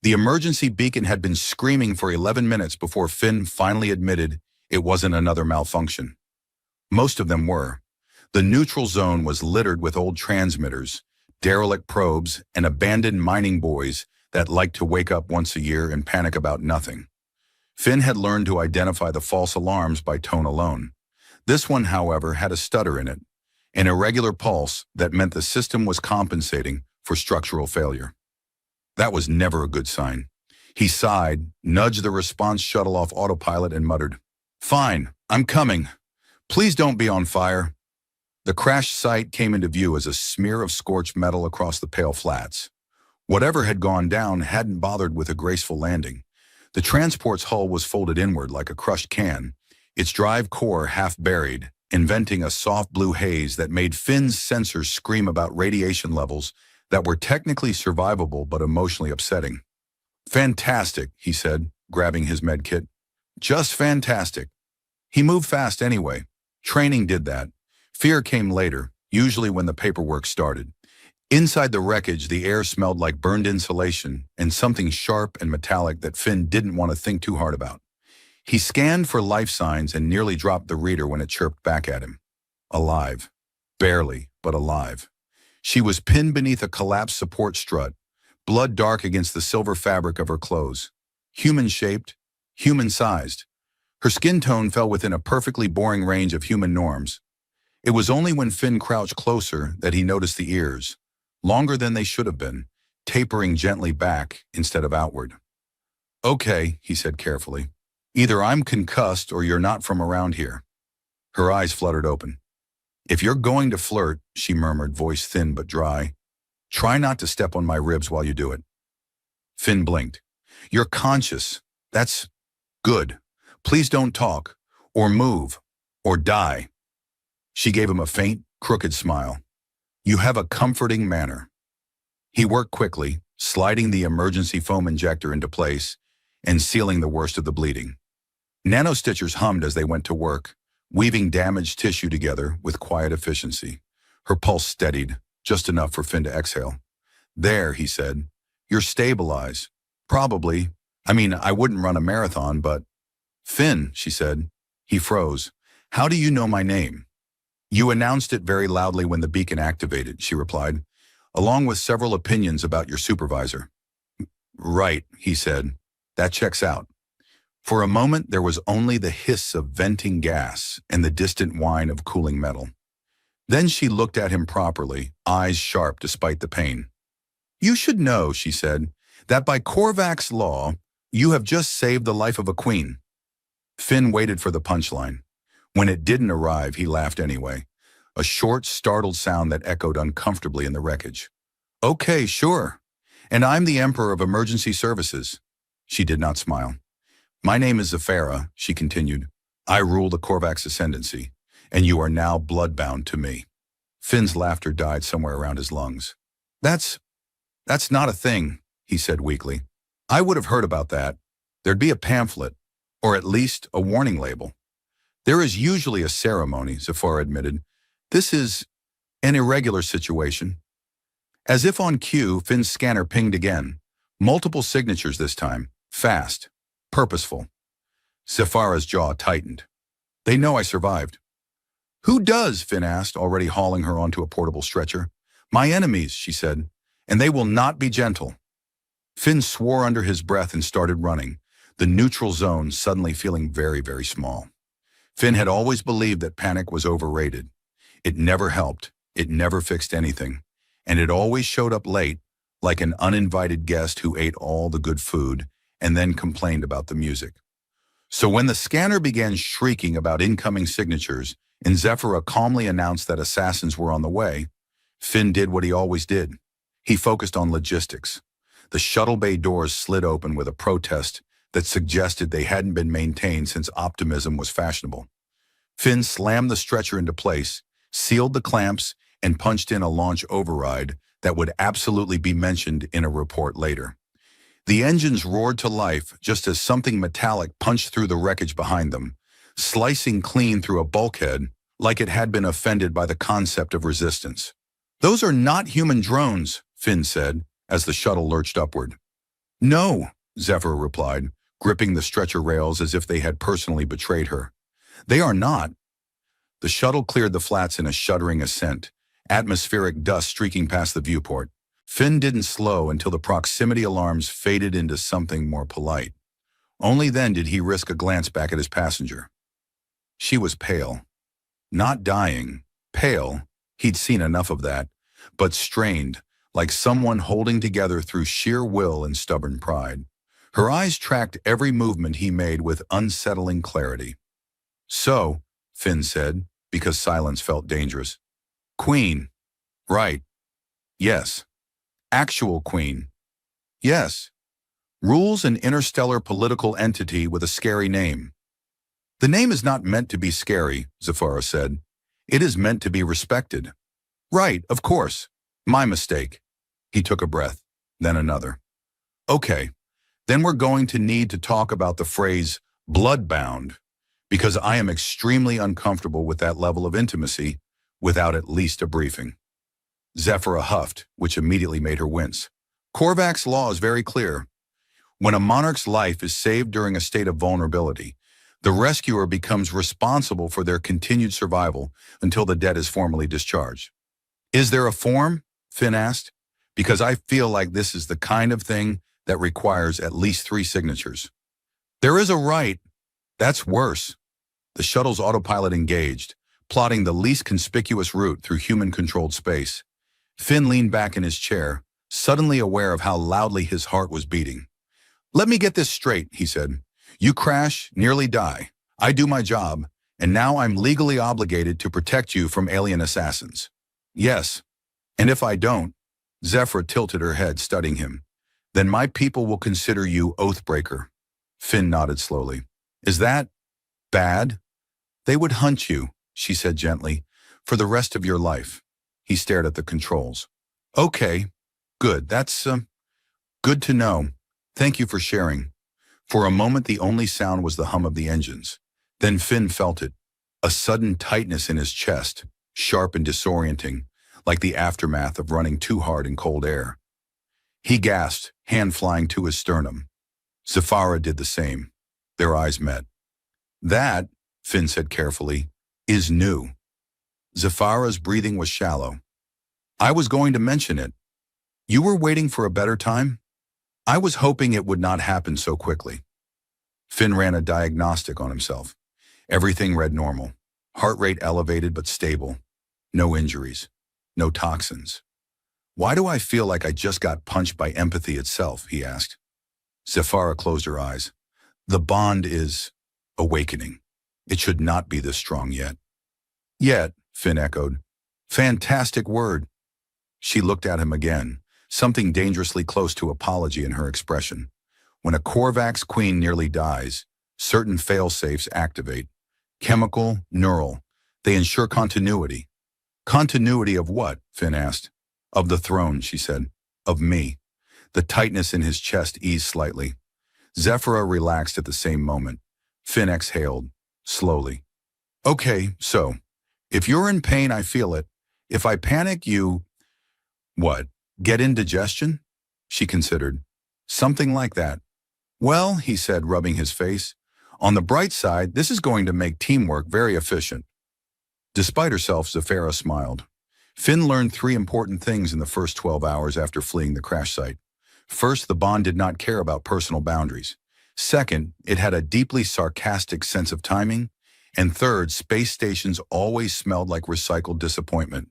The emergency beacon had been screaming for 11 minutes before Finn finally admitted it wasn't another malfunction. Most of them were. The neutral zone was littered with old transmitters, derelict probes, and abandoned mining buoys that liked to wake up once a year and panic about nothing. Finn had learned to identify the false alarms by tone alone. This one, however, had a stutter in it, an irregular pulse that meant the system was compensating for structural failure. That was never a good sign. He sighed, nudged the response shuttle off autopilot, and muttered, "Fine, I'm coming. Please don't be on fire." The crash site came into view as a smear of scorched metal across the pale flats. Whatever had gone down hadn't bothered with a graceful landing. The transport's hull was folded inward like a crushed can, its drive core half buried, inventing a soft blue haze that made Finn's sensors scream about radiation levels that were technically survivable but emotionally upsetting. "Fantastic," he said, grabbing his med kit. "Just fantastic." He moved fast anyway. Training did that. Fear came later, usually when the paperwork started. Inside the wreckage, the air smelled like burned insulation and something sharp and metallic that Finn didn't want to think too hard about. He scanned for life signs and nearly dropped the reader when it chirped back at him. Alive. Barely, but alive. She was pinned beneath a collapsed support strut, blood dark against the silver fabric of her clothes. Human-shaped, human-sized. Her skin tone fell within a perfectly boring range of human norms. It was only when Finn crouched closer that he noticed the ears, longer than they should have been, tapering gently back instead of outward. "Okay," he said carefully. "Either I'm concussed or you're not from around here." Her eyes fluttered open. "If you're going to flirt," she murmured, voice thin but dry, "try not to step on my ribs while you do it." Finn blinked. "You're conscious. That's good. Please don't talk, or move, or die." She gave him a faint, crooked smile. "You have a comforting manner." He worked quickly, sliding the emergency foam injector into place and sealing the worst of the bleeding. Nanostitchers hummed as they went to work, weaving damaged tissue together with quiet efficiency. Her pulse steadied, just enough for Finn to exhale. "There," he said. "You're stabilized. Probably. I wouldn't run a marathon, but—" "Finn," she said. He froze. "How do you know my name?" "You announced it very loudly when the beacon activated," she replied, "along with several opinions about your supervisor." "Right," he said. "That checks out." For a moment, there was only the hiss of venting gas and the distant whine of cooling metal. Then she looked at him properly, eyes sharp despite the pain. "You should know," she said, "that by Korvac's law, you have just saved the life of a queen." Finn waited for the punchline. When it didn't arrive, he laughed anyway, a short, startled sound that echoed uncomfortably in the wreckage. "Okay, sure. And I'm the Emperor of Emergency Services." She did not smile. "My name is Zafara," she continued. "I rule the Korvac's ascendancy, and you are now bloodbound to me." Finn's laughter died somewhere around his lungs. That's not a thing," he said weakly. "I would have heard about that. There'd be a pamphlet, or at least a warning label." "There is usually a ceremony," Zafara admitted. "This is an irregular situation." As if on cue, Finn's scanner pinged again. Multiple signatures this time. Fast. Purposeful. Zafara's jaw tightened. "They know I survived." "Who does?" Finn asked, already hauling her onto a portable stretcher. "My enemies," she said, "and they will not be gentle." Finn swore under his breath and started running, the neutral zone suddenly feeling very, very small. Finn had always believed that panic was overrated. It never helped, it never fixed anything, and it always showed up late, like an uninvited guest who ate all the good food and then complained about the music. So when the scanner began shrieking about incoming signatures and Zafara calmly announced that assassins were on the way, Finn did what he always did. He focused on logistics. The shuttle bay doors slid open with a protest that suggested they hadn't been maintained since optimism was fashionable. Finn slammed the stretcher into place, sealed the clamps, and punched in a launch override that would absolutely be mentioned in a report later. The engines roared to life just as something metallic punched through the wreckage behind them, slicing clean through a bulkhead like it had been offended by the concept of resistance. "Those are not human drones," Finn said, as the shuttle lurched upward. No, Zephyr replied, gripping the stretcher rails as if they had personally betrayed her. They are not. The shuttle cleared the flats in a shuddering ascent, atmospheric dust streaking past the viewport. Finn didn't slow until the proximity alarms faded into something more polite. Only then did he risk a glance back at his passenger. She was pale. Not dying. Pale. He'd seen enough of that. But strained, like someone holding together through sheer will and stubborn pride. Her eyes tracked every movement he made with unsettling clarity. So, Finn said, because silence felt dangerous. Queen. Right. Yes. Actual queen. Yes. Rules an interstellar political entity with a scary name. The name is not meant to be scary, Zafara said. It is meant to be respected. Right, of course. My mistake. He took a breath, then another. Okay, then we're going to need to talk about the phrase bloodbound, because I am extremely uncomfortable with that level of intimacy without at least a briefing. Zephyra huffed, which immediately made her wince. Korvac's law is very clear. When a monarch's life is saved during a state of vulnerability, the rescuer becomes responsible for their continued survival until the debt is formally discharged. Is there a form? Finn asked. Because I feel like this is the kind of thing that requires at least 3 signatures. There is a right. That's worse. The shuttle's autopilot engaged, plotting the least conspicuous route through human-controlled space. Finn leaned back in his chair, suddenly aware of how loudly his heart was beating. Let me get this straight, he said. You crash, nearly die. I do my job, and now I'm legally obligated to protect you from alien assassins. Yes. And if I don't, Zephyr tilted her head, studying him. Then my people will consider you oathbreaker. Finn nodded slowly. Is that bad? They would hunt you, she said gently, for the rest of your life. He stared at the controls. Okay, good. That's good to know. Thank you for sharing. For a moment, the only sound was the hum of the engines. Then Finn felt it, a sudden tightness in his chest, sharp and disorienting, like the aftermath of running too hard in cold air. He gasped, hand flying to his sternum. Zafara did the same. Their eyes met. That, Finn said carefully, is new. Zafara's breathing was shallow. I was going to mention it. You were waiting for a better time? I was hoping it would not happen so quickly. Finn ran a diagnostic on himself. Everything read normal. Heart rate elevated but stable. No injuries. No toxins. Why do I feel like I just got punched by empathy itself, he asked. Zafara closed her eyes. The bond is awakening. It should not be this strong yet. Yet, Finn echoed. Fantastic word. She looked at him again, something dangerously close to apology in her expression. When a Korvac's queen nearly dies, certain fail-safes activate. Chemical, neural. They ensure continuity. Continuity of what? Finn asked. Of the throne, she said. Of me. The tightness in his chest eased slightly. Zephyra relaxed at the same moment. Finn exhaled, slowly. Okay, so, if you're in pain, I feel it. If I panic, you... What? Get indigestion? She considered. Something like that. Well, he said, rubbing his face, on the bright side, this is going to make teamwork very efficient. Despite herself, Zafara smiled. Finn learned 3 important things in the first 12 hours after fleeing the crash site. First, the bond did not care about personal boundaries. Second, it had a deeply sarcastic sense of timing. And third, space stations always smelled like recycled disappointment.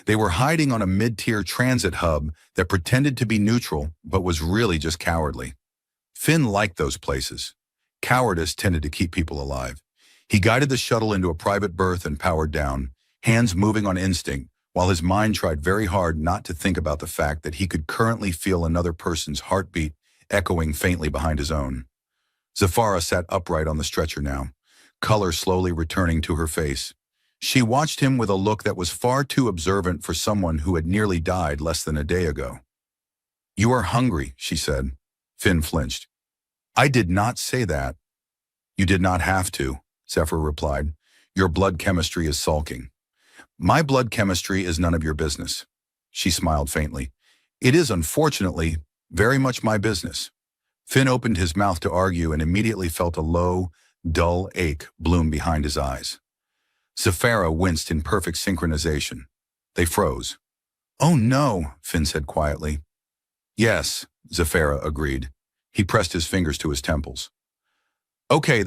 They were hiding on a mid-tier transit hub that pretended to be neutral, but was really just cowardly. Finn liked those places. Cowardice tended to keep people alive. He guided the shuttle into a private berth and powered down, hands moving on instinct, while his mind tried very hard not to think about the fact that he could currently feel another person's heartbeat echoing faintly behind his own. Zafara sat upright on the stretcher now, color slowly returning to her face. She watched him with a look that was far too observant for someone who had nearly died less than a day ago. You are hungry, she said. Finn flinched. I did not say that. You did not have to, Zephyr replied. Your blood chemistry is sulking. My blood chemistry is none of your business. She smiled faintly. It is, unfortunately, very much my business. Finn opened his mouth to argue and immediately felt a low, dull ache bloom behind his eyes. Zafara winced in perfect synchronization. They froze. "Oh no," Finn said quietly. "Yes," Zafara agreed. He pressed his fingers to his temples. Okay,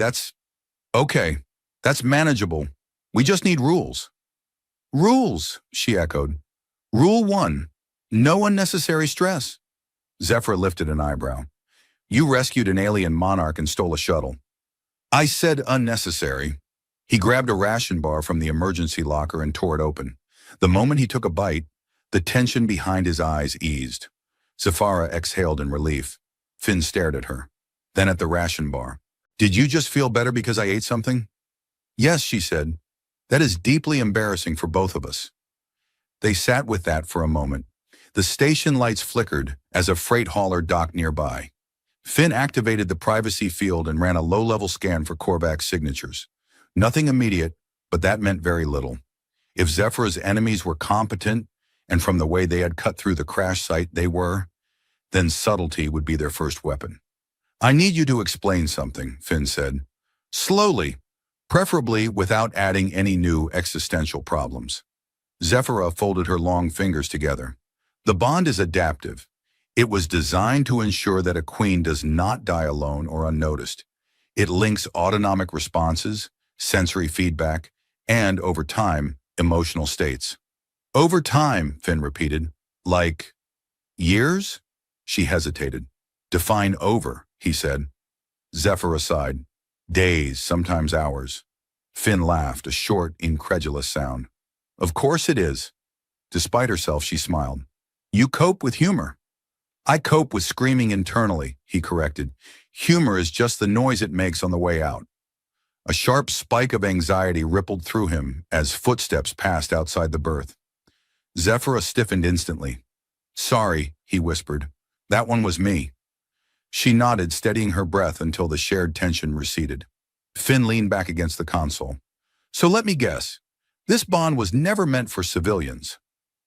okay. That's manageable. We just need rules." "Rules," she echoed. "Rule 1. No unnecessary stress." Zephyr lifted an eyebrow. "You rescued an alien monarch and stole a shuttle." "I said unnecessary." He grabbed a ration bar from the emergency locker and tore it open. The moment he took a bite, the tension behind his eyes eased. Zafara exhaled in relief. Finn stared at her, then at the ration bar. "Did you just feel better because I ate something?" "Yes," she said. "That is deeply embarrassing for both of us." They sat with that for a moment. The station lights flickered as a freight hauler docked nearby. Finn activated the privacy field and ran a low-level scan for Korvac's signatures. Nothing immediate, but that meant very little. If Zephyr's enemies were competent, and from the way they had cut through the crash site they were, then subtlety would be their first weapon. "I need you to explain something," Finn said. "Slowly, preferably without adding any new existential problems." Zephyra folded her long fingers together. "The bond is adaptive. It was designed to ensure that a queen does not die alone or unnoticed. It links autonomic responses, sensory feedback, and, over time, emotional states." "Over time," Finn repeated. "Like years?" She hesitated. "Define over," he said. Zephyr sighed. "Days, sometimes hours." Finn laughed, a short, incredulous sound. "Of course it is." Despite herself, she smiled. "You cope with humor." "I cope with screaming internally," he corrected. "Humor is just the noise it makes on the way out." A sharp spike of anxiety rippled through him as footsteps passed outside the berth. Zephyra stiffened instantly. "Sorry," he whispered. "That one was me." She nodded, steadying her breath until the shared tension receded. Finn leaned back against the console. "So let me guess. This bond was never meant for civilians."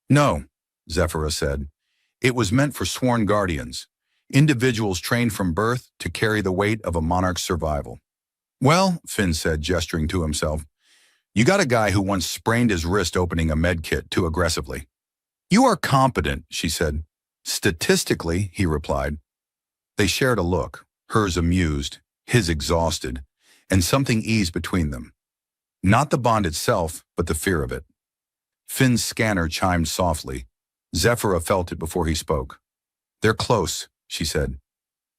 "No," Zephyra said. "It was meant for sworn guardians, individuals trained from birth to carry the weight of a monarch's survival." "Well," Finn said, gesturing to himself, "you got a guy who once sprained his wrist opening a med kit too aggressively." "You are competent," she said. "Statistically," he replied. They shared a look, hers amused, his exhausted, and something eased between them. Not the bond itself, but the fear of it. Finn's scanner chimed softly. Zephyra felt it before he spoke. "They're close," she said.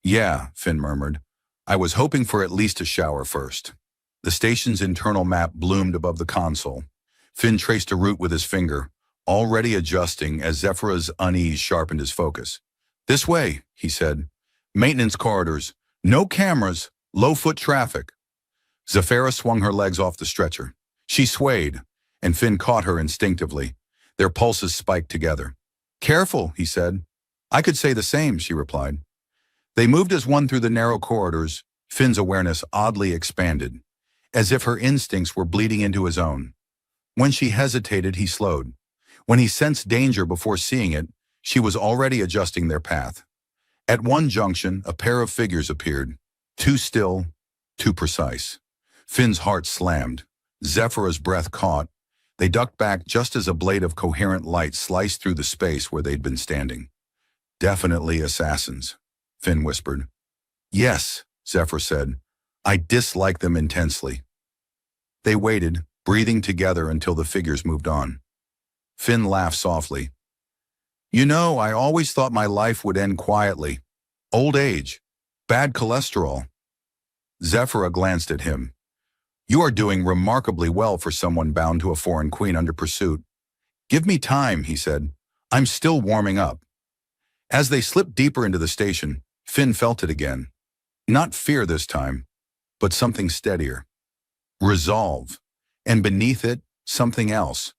"Yeah," Finn murmured. "I was hoping for at least a shower first." The station's internal map bloomed above the console. Finn traced a route with his finger, already adjusting as Zephyra's unease sharpened his focus. "This way," he said. "Maintenance corridors. No cameras. Low foot traffic." Zafara swung her legs off the stretcher. She swayed, and Finn caught her instinctively. Their pulses spiked together. "Careful," he said. "I could say the same," she replied. They moved as one through the narrow corridors. Finn's awareness oddly expanded, as if her instincts were bleeding into his own. When she hesitated, he slowed. When he sensed danger before seeing it, she was already adjusting their path. At one junction, a pair of figures appeared. Too still, too precise. Finn's heart slammed. Zephyra's breath caught. They ducked back just as a blade of coherent light sliced through the space where they'd been standing. "Definitely assassins," Finn whispered. "Yes," Zephyr said. "I dislike them intensely." They waited, breathing together until the figures moved on. Finn laughed softly. "You know, I always thought my life would end quietly. Old age. Bad cholesterol." Zephyra glanced at him. "You are doing remarkably well for someone bound to a foreign queen under pursuit." "Give me time," he said. "I'm still warming up." As they slipped deeper into the station, Finn felt it again. Not fear this time, but something steadier. Resolve. And beneath it, something else.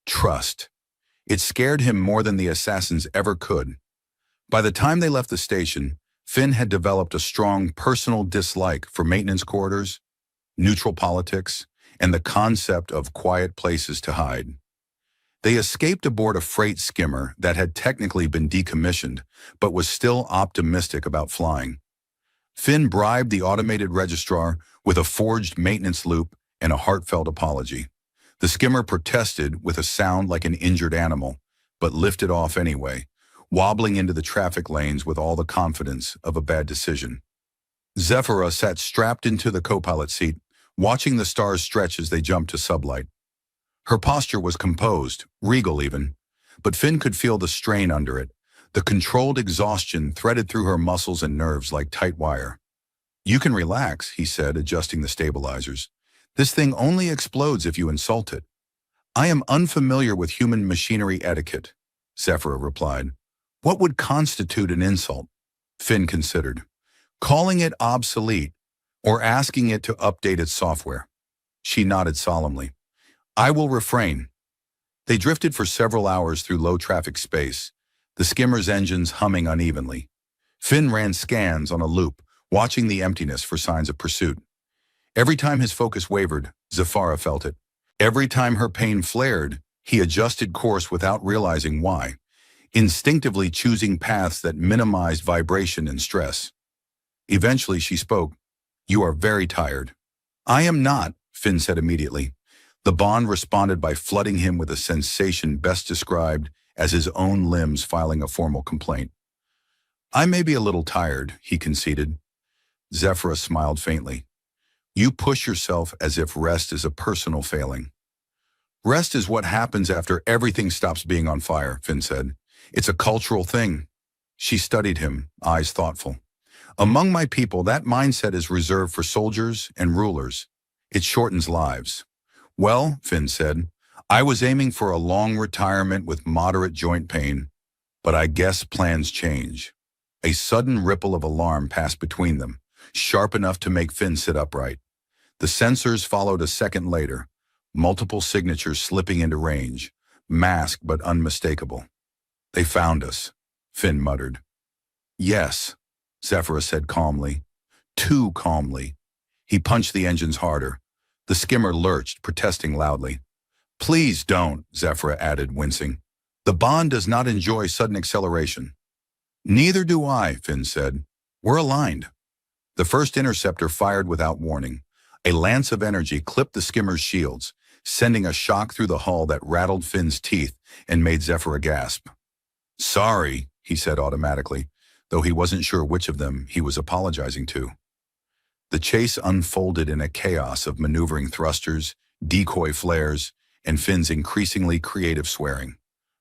Trust. It scared him more than the assassins ever could. By the time they left the station, Finn had developed a strong personal dislike for maintenance corridors, neutral politics, and the concept of quiet places to hide. They escaped aboard a freight skimmer that had technically been decommissioned, but was still optimistic about flying. Finn bribed the automated registrar with a forged maintenance loop and a heartfelt apology. The skimmer protested with a sound like an injured animal, but lifted off anyway, wobbling into the traffic lanes with all the confidence of a bad decision. Zephyra sat strapped into the co-pilot seat, watching the stars stretch as they jumped to sublight. Her posture was composed, regal even, but Finn could feel the strain under it. The controlled exhaustion threaded through her muscles and nerves like tight wire. "You can relax," he said, adjusting the stabilizers. "This thing only explodes if you insult it." "I am unfamiliar with human machinery etiquette," Zephyra replied. "What would constitute an insult?" Finn considered. "Calling it obsolete or asking it to update its software." She nodded solemnly. "I will refrain." They drifted for several hours through low-traffic space, the skimmer's engines humming unevenly. Finn ran scans on a loop, watching the emptiness for signs of pursuit. Every time his focus wavered, Zephyra felt it. Every time her pain flared, he adjusted course without realizing why, instinctively choosing paths that minimized vibration and stress. Eventually she spoke. "You are very tired." "I am not," Finn said immediately. The bond responded by flooding him with a sensation best described as his own limbs filing a formal complaint. "I may be a little tired," he conceded. Zephyra smiled faintly. "You push yourself as if rest is a personal failing." "Rest is what happens after everything stops being on fire," Finn said. "It's a cultural thing." She studied him, eyes thoughtful. "Among my people, that mindset is reserved for soldiers and rulers. It shortens lives." "Well," Finn said, "I was aiming for a long retirement with moderate joint pain, but I guess plans change." A sudden ripple of alarm passed between them, sharp enough to make Finn sit upright. The sensors followed a second later, multiple signatures slipping into range, masked but unmistakable. "They found us," Finn muttered. "Yes," Zephyra said calmly. Too calmly. He punched the engines harder. The skimmer lurched, protesting loudly. "Please don't," Zephyra added, wincing. "The bond does not enjoy sudden acceleration." "Neither do I," Finn said. "We're aligned." The first interceptor fired without warning. A lance of energy clipped the skimmer's shields, sending a shock through the hull that rattled Finn's teeth and made Zephyra gasp. "Sorry," he said automatically, though he wasn't sure which of them he was apologizing to. The chase unfolded in a chaos of maneuvering thrusters, decoy flares, and Finn's increasingly creative swearing.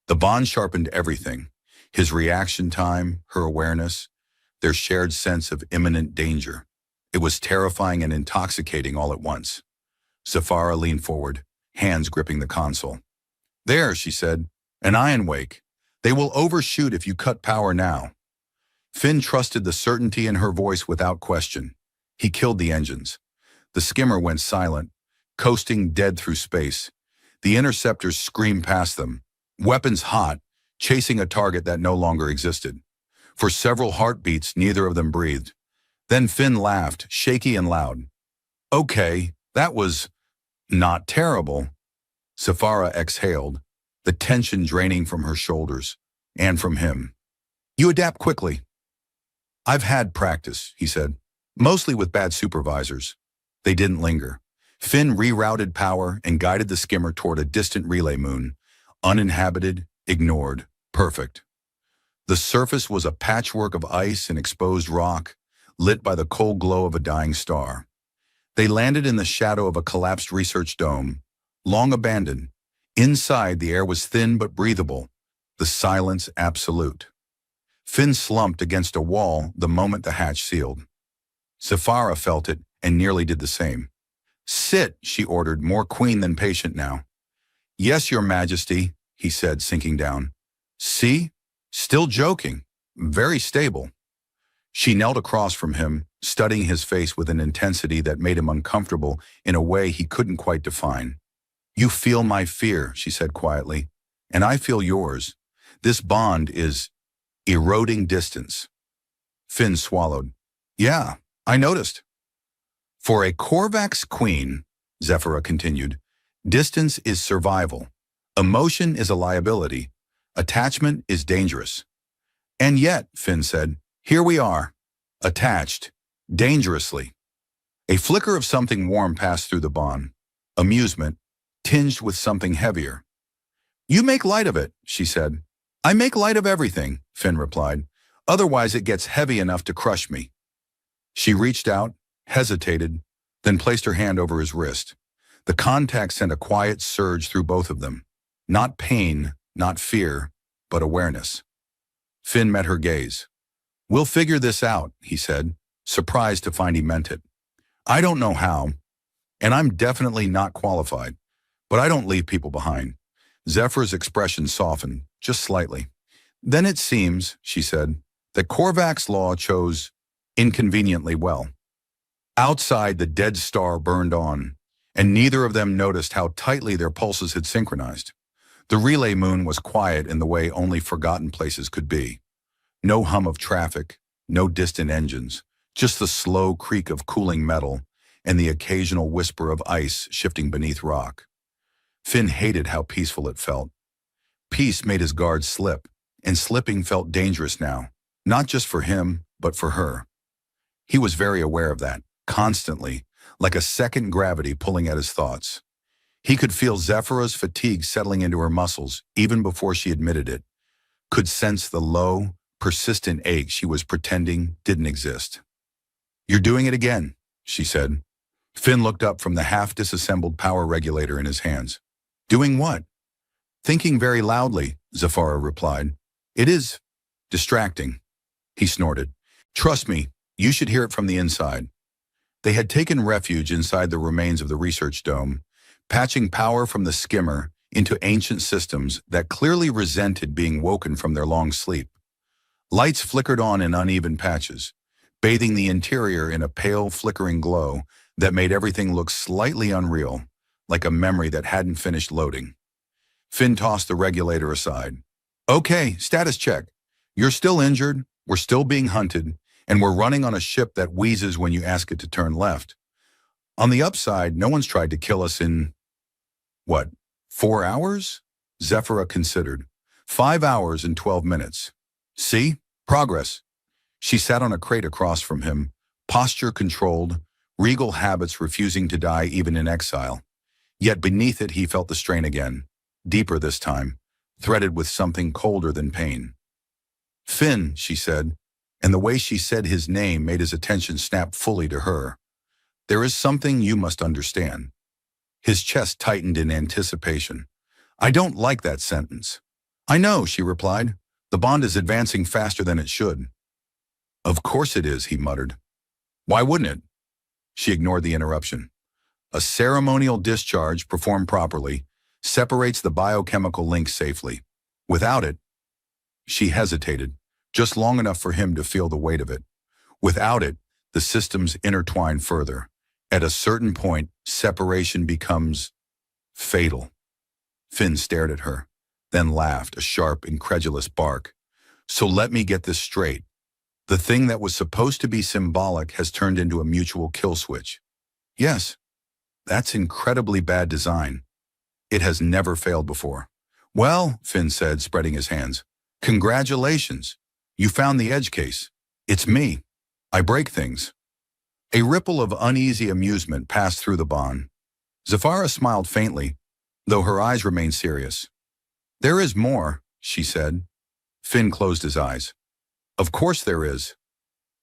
The bond sharpened everything: his reaction time, her awareness, their shared sense of imminent danger. It was terrifying and intoxicating all at once. Zephyra leaned forward, hands gripping the console. "There," she said, "an ion wake. They will overshoot if you cut power now." Finn trusted the certainty in her voice without question. He killed the engines. The skimmer went silent, coasting dead through space. The interceptors screamed past them, weapons hot, chasing a target that no longer existed. For several heartbeats, neither of them breathed. Then Finn laughed, shaky and loud. "Okay, that was not terrible." Zephyra exhaled, the tension draining from her shoulders, and from him. "You adapt quickly." "I've had practice," he said, "mostly with bad supervisors." They didn't linger. Finn rerouted power and guided the skimmer toward a distant relay moon, uninhabited, ignored, perfect. The surface was a patchwork of ice and exposed rock, lit by the cold glow of a dying star. They landed in the shadow of a collapsed research dome, long abandoned. Inside, the air was thin but breathable, the silence absolute. Finn slumped against a wall the moment the hatch sealed. Zephyra felt it and nearly did the same. "Sit," she ordered, more queen than patient now. "Yes, Your Majesty," he said, sinking down. "See? Still joking. Very stable." She knelt across from him, studying his face with an intensity that made him uncomfortable in a way he couldn't quite define. "You feel my fear," she said quietly, "and I feel yours. This bond is eroding distance." Finn swallowed. "Yeah, I noticed." "For a Korvax queen," Zephyra continued, "distance is survival. Emotion is a liability. Attachment is dangerous." "And yet," Finn said, "here we are, attached, Dangerously. A flicker of something warm passed through the bond. Amusement, tinged with something heavier. You make light of it, she said. I make light of everything, Finn replied. Otherwise it gets heavy enough to crush me. She reached out, hesitated, then placed her hand over his wrist. The contact sent a quiet surge through both of them. Not pain, not fear, but awareness. Finn met her gaze. We'll figure this out, he said, surprised to find he meant it. I don't know how, and I'm definitely not qualified, but I don't leave people behind. Zephyr's expression softened, just slightly. Then it seems, she said, that Korvac's law chose inconveniently well. Outside, the dead star burned on, and neither of them noticed how tightly their pulses had synchronized. The relay moon was quiet in the way only forgotten places could be. No hum of traffic, no distant engines, just the slow creak of cooling metal and the occasional whisper of ice shifting beneath rock. Finn hated how peaceful it felt. Peace made his guard slip, and slipping felt dangerous now, not just for him, but for her. He was very aware of that, constantly, like a second gravity pulling at his thoughts. He could feel Zephyra's fatigue settling into her muscles even before she admitted it, could sense the low, persistent ache she was pretending didn't exist. You're doing it again, she said. Finn looked up from the half-disassembled power regulator in his hands. Doing what? Thinking very loudly, Zafara replied. It is distracting, he snorted. Trust me, you should hear it from the inside. They had taken refuge inside the remains of the research dome, patching power from the skimmer into ancient systems that clearly resented being woken from their long sleep. Lights flickered on in uneven patches, bathing the interior in a pale, flickering glow that made everything look slightly unreal, like a memory that hadn't finished loading. Finn tossed the regulator aside. Okay, status check. You're still injured, we're still being hunted, and we're running on a ship that wheezes when you ask it to turn left. On the upside, no one's tried to kill us in, 4 hours? Zephyra considered. 5 hours and 12 minutes. See? Progress. She sat on a crate across from him, posture controlled, regal habits refusing to die even in exile. Yet beneath it he felt the strain again, deeper this time, threaded with something colder than pain. Finn, she said, and the way she said his name made his attention snap fully to her. There is something you must understand. His chest tightened in anticipation. I don't like that sentence. I know, she replied. The bond is advancing faster than it should. Of course it is, he muttered. Why wouldn't it? She ignored the interruption. A ceremonial discharge performed properly separates the biochemical links safely. Without it, she hesitated, just long enough for him to feel the weight of it. Without it, the systems intertwine further. At a certain point, separation becomes fatal. Finn stared at her, then laughed, a sharp, incredulous bark. So let me get this straight. The thing that was supposed to be symbolic has turned into a mutual kill switch. Yes, that's incredibly bad design. It has never failed before. Well, Finn said, spreading his hands. Congratulations. You found the edge case. It's me. I break things. A ripple of uneasy amusement passed through the bond. Zafara smiled faintly, though her eyes remained serious. There is more, she said. Finn closed his eyes. Of course there is.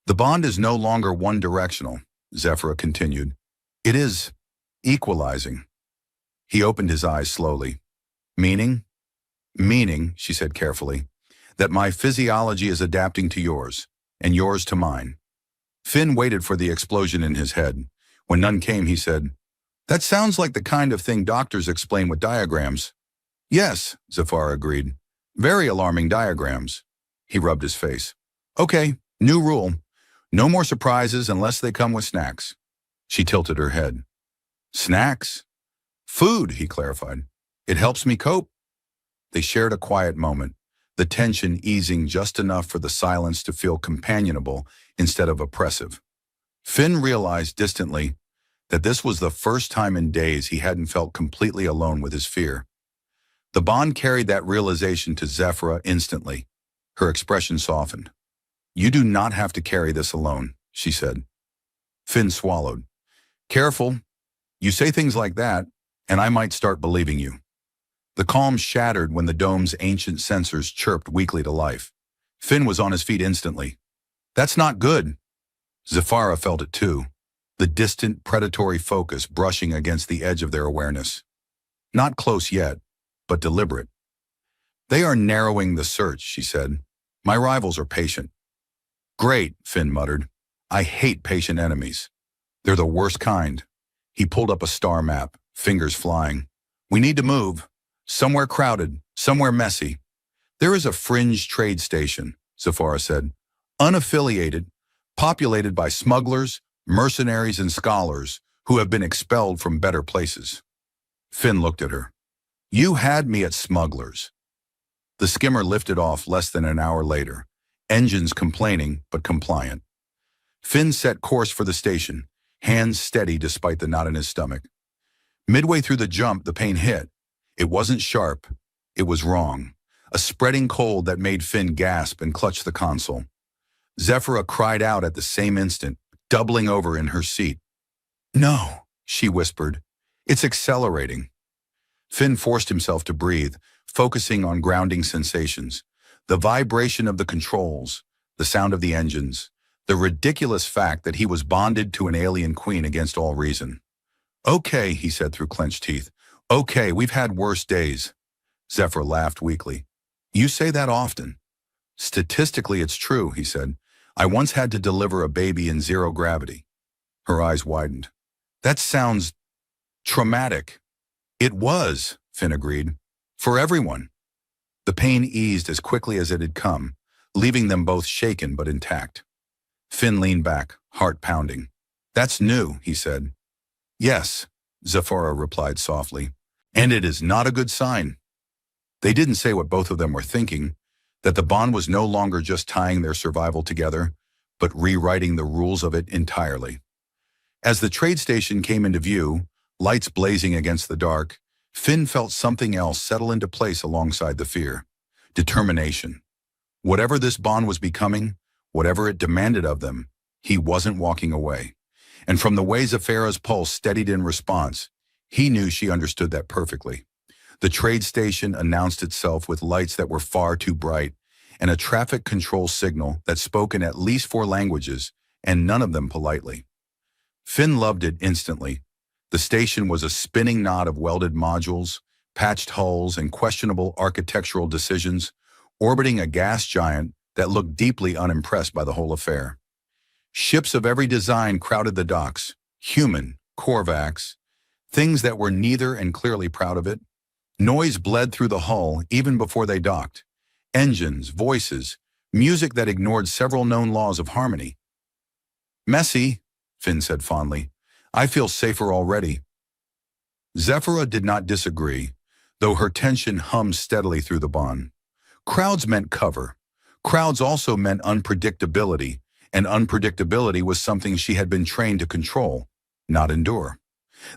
The bond is no longer one-directional, Zephyra continued. It is equalizing. He opened his eyes slowly. Meaning? Meaning, she said carefully, that my physiology is adapting to yours, and yours to mine. Finn waited for the explosion in his head. When none came, he said, That sounds like the kind of thing doctors explain with diagrams. Yes, Zafar agreed. Very alarming diagrams. He rubbed his face. Okay, new rule. No more surprises unless they come with snacks. She tilted her head. Snacks? Food, he clarified. It helps me cope. They shared a quiet moment, the tension easing just enough for the silence to feel companionable instead of oppressive. Finn realized distantly that this was the first time in days he hadn't felt completely alone with his fear. The bond carried that realization to Zephyra instantly. Her expression softened. You do not have to carry this alone, she said. Finn swallowed. Careful. You say things like that, and I might start believing you. The calm shattered when the dome's ancient sensors chirped weakly to life. Finn was on his feet instantly. That's not good. Zafara felt it too, the distant, predatory focus brushing against the edge of their awareness. Not close yet, but deliberate. They are narrowing the search, she said. My rivals are patient. Great, Finn muttered. I hate patient enemies. They're the worst kind. He pulled up a star map, fingers flying. We need to move. Somewhere crowded, somewhere messy. There is a fringe trade station, Zafara said. Unaffiliated, populated by smugglers, mercenaries, and scholars who have been expelled from better places. Finn looked at her. You had me at smugglers. The skimmer lifted off less than an hour later, engines complaining but compliant. Finn set course for the station, hands steady despite the knot in his stomach. Midway through the jump, the pain hit. It wasn't sharp. It was wrong. A spreading cold that made Finn gasp and clutch the console. Zafara cried out at the same instant, doubling over in her seat. No, she whispered. It's accelerating. Finn forced himself to breathe, focusing on grounding sensations. The vibration of the controls, the sound of the engines, the ridiculous fact that he was bonded to an alien queen against all reason. Okay, he said through clenched teeth. Okay, we've had worse days. Zafara laughed weakly. You say that often. Statistically, it's true, he said. I once had to deliver a baby in zero gravity. Her eyes widened. That sounds traumatic. It was, Finn agreed. For everyone. The pain eased as quickly as it had come, leaving them both shaken but intact. Finn leaned back, heart pounding. That's new, he said. Yes, Zafara replied softly. And it is not a good sign. They didn't say what both of them were thinking, that the bond was no longer just tying their survival together, but rewriting the rules of it entirely. As the trade station came into view, lights blazing against the dark, Finn felt something else settle into place alongside the fear. Determination. Whatever this bond was becoming, whatever it demanded of them, he wasn't walking away. And from the way Zafara's pulse steadied in response, he knew she understood that perfectly. The trade station announced itself with lights that were far too bright and a traffic control signal that spoke in at least 4 languages, and none of them politely. Finn loved it instantly. The station was a spinning knot of welded modules, patched hulls, and questionable architectural decisions, orbiting a gas giant that looked deeply unimpressed by the whole affair. Ships of every design crowded the docks, human, Korvax, things that were neither and clearly proud of it. Noise bled through the hull even before they docked. Engines, voices, music that ignored several known laws of harmony. Messy, Finn said fondly. I feel safer already. Zafara did not disagree, though her tension hummed steadily through the bond. Crowds meant cover. Crowds also meant unpredictability, and unpredictability was something she had been trained to control, not endure.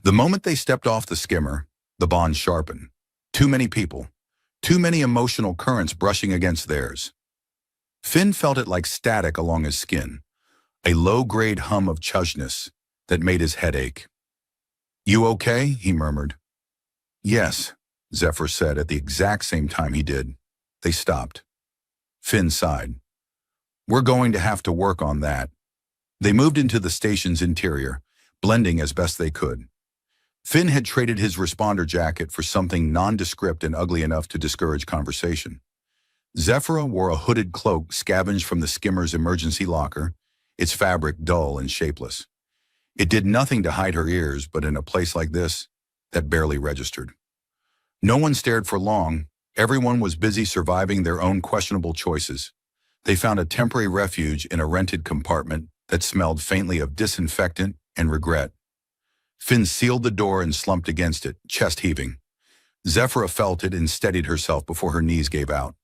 The moment they stepped off the skimmer, the bond sharpened. Too many people, too many emotional currents brushing against theirs. Finn felt it like static along his skin, a low-grade hum of chudness that made his head ache. You okay? He murmured. Yes, Zephyr said at the exact same time he did. They stopped. Finn sighed. We're going to have to work on that. They moved into the station's interior, blending as best they could. Finn had traded his responder jacket for something nondescript and ugly enough to discourage conversation. Zephyra wore a hooded cloak scavenged from the skimmer's emergency locker, its fabric dull and shapeless. It did nothing to hide her ears, but in a place like this, that barely registered. No one stared for long. Everyone was busy surviving their own questionable choices. They found a temporary refuge in a rented compartment that smelled faintly of disinfectant and regret. Finn sealed the door and slumped against it, chest heaving. Zephyra felt it and steadied herself before her knees gave out.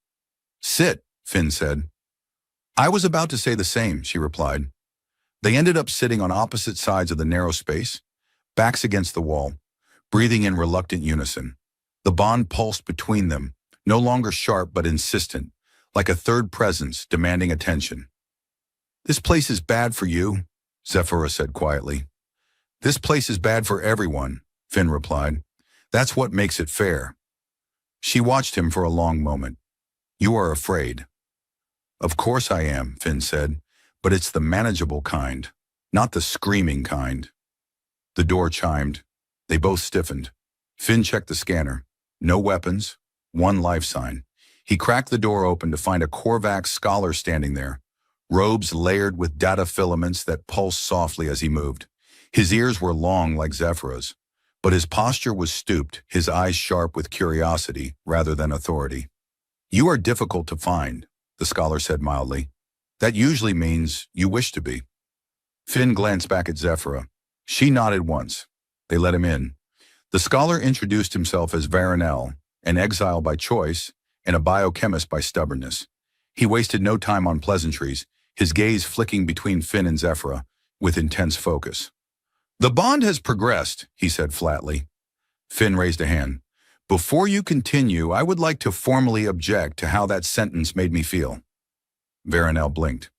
Sit, Finn said. I was about to say the same, she replied. They ended up sitting on opposite sides of the narrow space, backs against the wall, breathing in reluctant unison. The bond pulsed between them, no longer sharp but insistent, like a third presence demanding attention. This place is bad for you, Zephyra said quietly. This place is bad for everyone, Finn replied. That's what makes it fair. She watched him for a long moment. You are afraid. Of course I am, Finn said, but it's the manageable kind, not the screaming kind. The door chimed. They both stiffened. Finn checked the scanner. No weapons, one life sign. He cracked the door open to find a Korvax scholar standing there, robes layered with data filaments that pulsed softly as he moved. His ears were long like Zephyra's, but his posture was stooped, his eyes sharp with curiosity rather than authority. You are difficult to find, the scholar said mildly. That usually means you wish to be. Finn glanced back at Zephyra. She nodded once. They let him in. The scholar introduced himself as Varanel, an exile by choice and a biochemist by stubbornness. He wasted no time on pleasantries, his gaze flicking between Finn and Zephyra with intense focus. The bond has progressed, he said flatly. Finn raised a hand. Before you continue, I would like to formally object to how that sentence made me feel. Varanel blinked.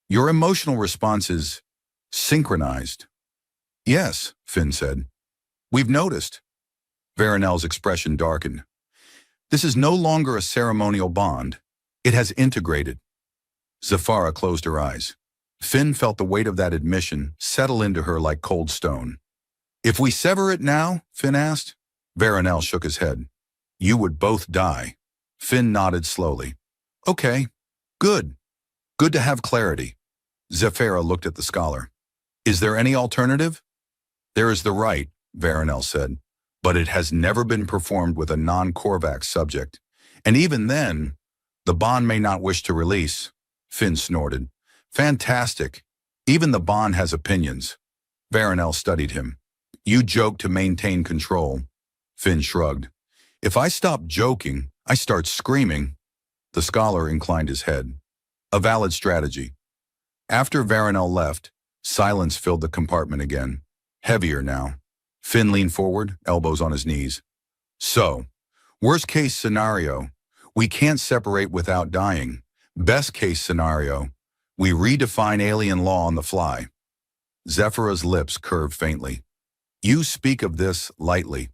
Your emotional response is synchronized. Yes, Finn said. We've noticed. Varanel's expression darkened. This is no longer a ceremonial bond. It has integrated. Zephyra closed her eyes. Finn felt the weight of that admission settle into her like cold stone. If we sever it now, Finn asked. Varanel shook his head. You would both die. Finn nodded slowly. Okay, good. Good to have clarity. Zephyra looked at the scholar. Is there any alternative? There is the rite, Varanel said, but it has never been performed with a non-Korvax subject. And even then, the bond may not wish to release. Finn snorted. Fantastic. Even the bond has opinions. Varanel studied him. You joke to maintain control. Finn shrugged. If I stop joking, I start screaming. The scholar inclined his head. A valid strategy. After Varanel left, silence filled the compartment again. Heavier now. Finn leaned forward, elbows on his knees. So, worst case scenario, we can't separate without dying. Best case scenario, we redefine alien law on the fly. Zephyra's lips curved faintly. You speak of this lightly.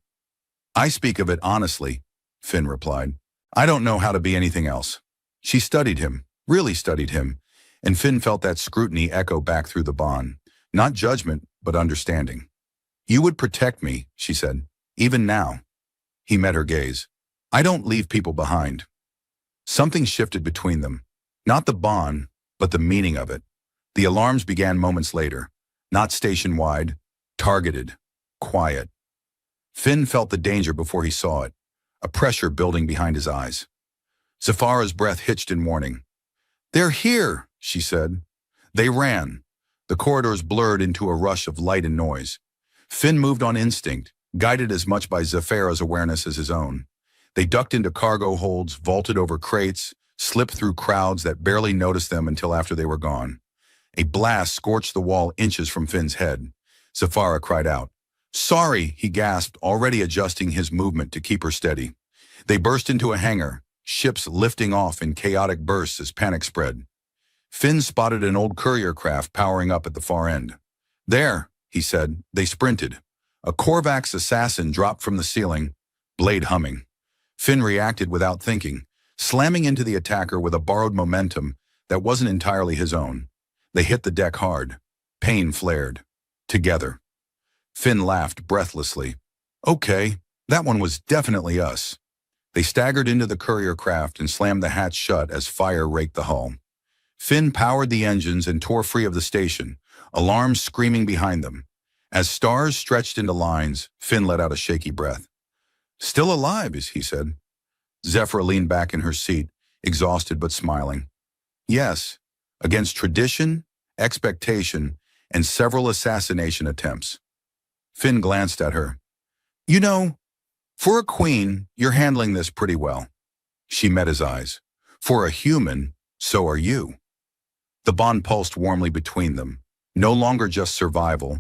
I speak of it honestly, Finn replied. I don't know how to be anything else. She studied him, really studied him, and Finn felt that scrutiny echo back through the bond. Not judgment, but understanding. You would protect me, she said, even now. He met her gaze. I don't leave people behind. Something shifted between them. Not the bond, but the meaning of it. The alarms began moments later. Not station-wide, targeted, quiet. Finn felt the danger before he saw it, a pressure building behind his eyes. Zephyra's breath hitched in warning. They're here, she said. They ran. The corridors blurred into a rush of light and noise. Finn moved on instinct, guided as much by Zephyra's awareness as his own. They ducked into cargo holds, vaulted over crates, slipped through crowds that barely noticed them until after they were gone. A blast scorched the wall inches from Finn's head. Zephyra cried out. Sorry, he gasped, already adjusting his movement to keep her steady. They burst into a hangar, ships lifting off in chaotic bursts as panic spread. Finn spotted an old courier craft powering up at the far end. There, he said. They sprinted. A Korvax assassin dropped from the ceiling, blade humming. Finn reacted without thinking, slamming into the attacker with a borrowed momentum that wasn't entirely his own. They hit the deck hard. Pain flared. Together. Finn laughed breathlessly. Okay, that one was definitely us. They staggered into the courier craft and slammed the hatch shut as fire raked the hull. Finn powered the engines and tore free of the station, alarms screaming behind them. As stars stretched into lines, Finn let out a shaky breath. Still alive, he said. Zephyra leaned back in her seat, exhausted but smiling. Yes, against tradition, expectation, and several assassination attempts. Finn glanced at her. You know, for a queen, you're handling this pretty well. She met his eyes. For a human, so are you. The bond pulsed warmly between them, no longer just survival,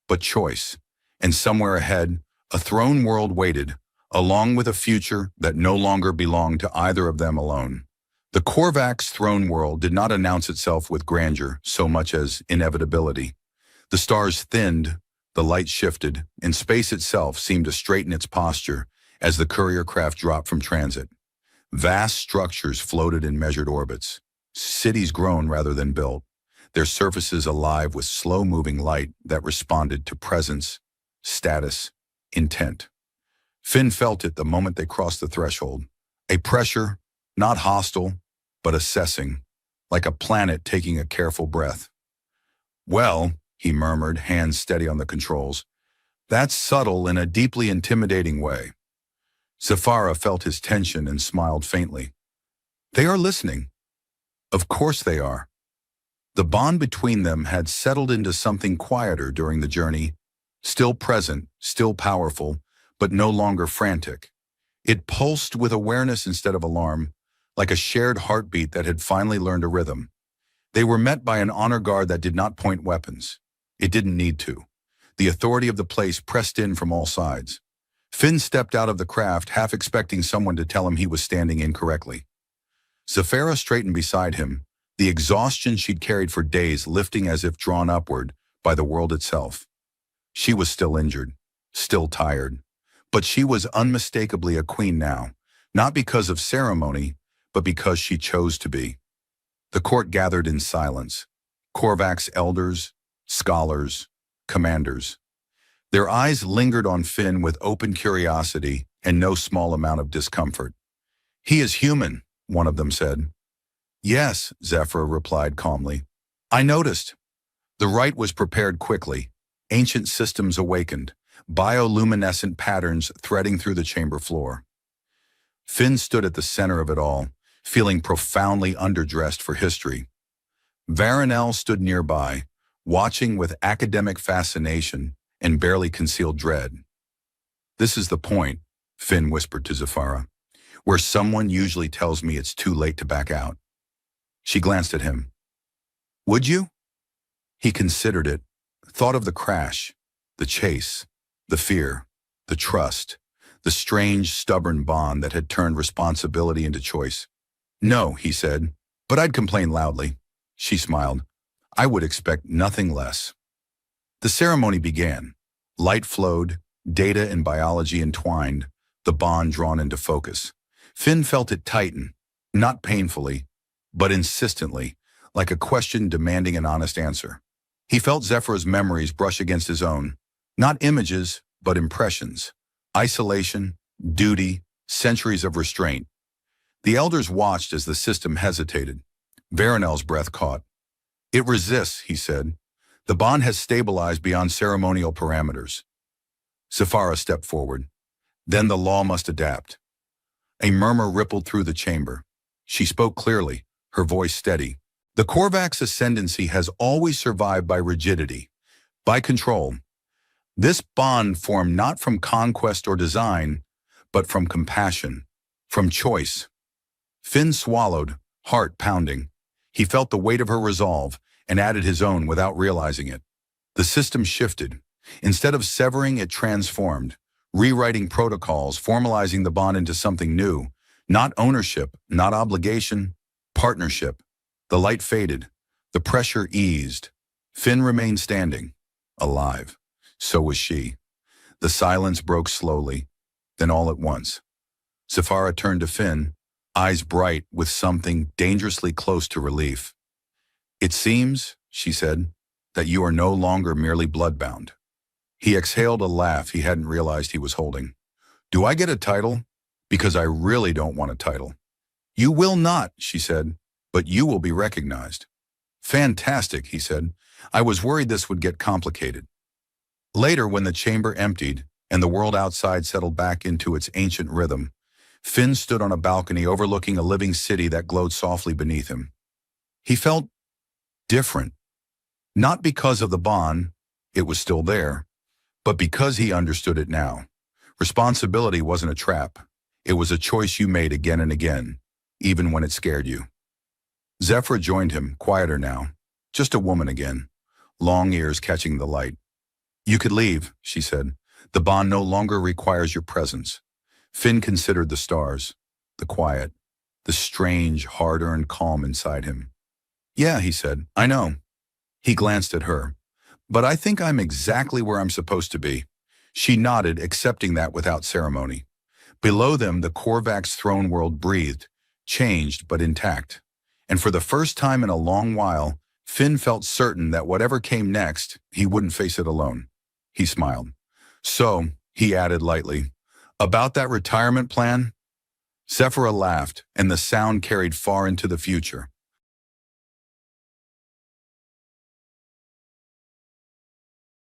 but choice. And somewhere ahead, a throne world waited, along with a future that no longer belonged to either of them alone. The Korvax throne world did not announce itself with grandeur so much as inevitability. The stars thinned, the light shifted, and space itself seemed to straighten its posture as the courier craft dropped from transit. Vast structures floated in measured orbits, cities grown rather than built, their surfaces alive with slow-moving light that responded to presence, status, intent. Finn felt it the moment they crossed the threshold. A pressure, not hostile, but assessing, like a planet taking a careful breath. "Well," he murmured, hands steady on the controls, "that's subtle in a deeply intimidating way." Zafara felt his tension and smiled faintly. They are listening. Of course they are. The bond between them had settled into something quieter during the journey, still present, still powerful, but no longer frantic. It pulsed with awareness instead of alarm, like a shared heartbeat that had finally learned a rhythm. They were met by an honor guard that did not point weapons. It didn't need to. The authority of the place pressed in from all sides. Finn stepped out of the craft, half expecting someone to tell him he was standing incorrectly. Zafara straightened beside him, the exhaustion she'd carried for days lifting as if drawn upward by the world itself. She was still injured, still tired, but she was unmistakably a queen now, not because of ceremony, but because she chose to be. The court gathered in silence. Korvac's elders, scholars, commanders. Their eyes lingered on Finn with open curiosity and no small amount of discomfort. "He is human," one of them said. "Yes," Zephyr replied calmly. "I noticed." The rite was prepared quickly. Ancient systems awakened, bioluminescent patterns threading through the chamber floor. Finn stood at the center of it all, feeling profoundly underdressed for history. Varanel stood nearby, watching with academic fascination and barely concealed dread. "This is the point," Finn whispered to Zafara, "where someone usually tells me it's too late to back out." She glanced at him. "Would you?" He considered it, thought of the crash, the chase, the fear, the trust, the strange, stubborn bond that had turned responsibility into choice. "No," he said, "but I'd complain loudly." She smiled. "I would expect nothing less." The ceremony began. Light flowed, data and biology entwined, the bond drawn into focus. Finn felt it tighten, not painfully, but insistently, like a question demanding an honest answer. He felt Zephyr's memories brush against his own, not images, but impressions. Isolation, duty, centuries of restraint. The elders watched as the system hesitated. Varanel's breath caught. "It resists," he said. "The bond has stabilized beyond ceremonial parameters." Zafara stepped forward. "Then the law must adapt." A murmur rippled through the chamber. She spoke clearly, her voice steady. "The Korvac's ascendancy has always survived by rigidity, by control. This bond formed not from conquest or design, but from compassion, from choice." Finn swallowed, heart pounding. He felt the weight of her resolve and added his own without realizing it. The system shifted. Instead of severing, it transformed, rewriting protocols, formalizing the bond into something new. Not ownership, not obligation, partnership. The light faded. The pressure eased. Finn remained standing, alive. So was she. The silence broke slowly, then all at once. Zafara turned to Finn, eyes bright with something dangerously close to relief. "It seems," she said, "that you are no longer merely bloodbound." He exhaled a laugh he hadn't realized he was holding. "Do I get a title? Because I really don't want a title." "You will not," she said, "but you will be recognized." "Fantastic," he said. "I was worried this would get complicated." Later, when the chamber emptied and the world outside settled back into its ancient rhythm, Finn stood on a balcony overlooking a living city that glowed softly beneath him. He felt different, not because of the bond, it was still there, but because he understood it now. Responsibility wasn't a trap. It was a choice you made again and again, even when it scared you. Zephyr joined him, quieter now, just a woman again, long ears catching the light. "You could leave," she said. "The bond no longer requires your presence." Finn considered the stars, the quiet, the strange, hard-earned calm inside him. "Yeah," he said, "I know." He glanced at her. But I think I'm exactly where I'm supposed to be. She nodded, accepting that without ceremony. Below them, the Korvax throne world breathed, changed but intact. And for the first time in a long while, Finn felt certain that whatever came next, he wouldn't face it alone. He smiled. So, he added lightly, about that retirement plan? Sephira laughed, and the sound carried far into the future.